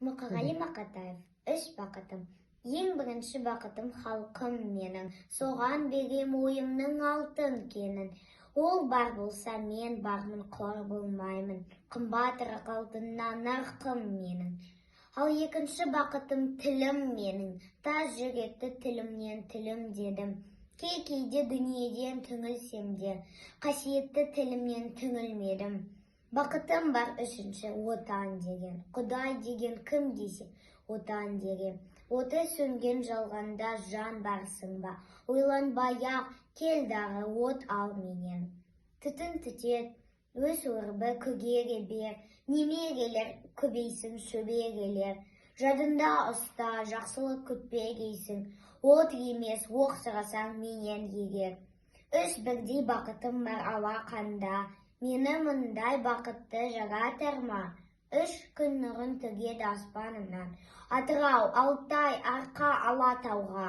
Мұқағали Мақатаев, үш бақытым. Ең бірінші бақытым халқым менің, соған берем ойымның алтын кенін. Ол бар болса мен бармын, қор болмаймын, қымбатырақ алтыннан нарқым менің. Ал екінші бақытым тілім менің, тас жүректі тілімнен тілім дедім. Кейде дүниеден түңілсем де, қасиетті тілімнен түңілмедім. Бақытым бар үшінші, отан деген. Құдай деген кім десе, отан деген. Оты сөнген жалғанда жан барсың ба? Ойланбай-ақ кел дағы от ал менен. Түтін түтет, өз өрбі күгеге бер, немерелер көбейсін шөберелер. Жадында ұста, жақсылық күтпегейсің, от емес оқ сұрасаң менен егер. Үш бірдей бақытым бар алақанда, мені мұндай бақытты жаратар ма? Үш күн нұрын төгеді аспанымнан, Атырау, Алтай, Арқа, Алатауға.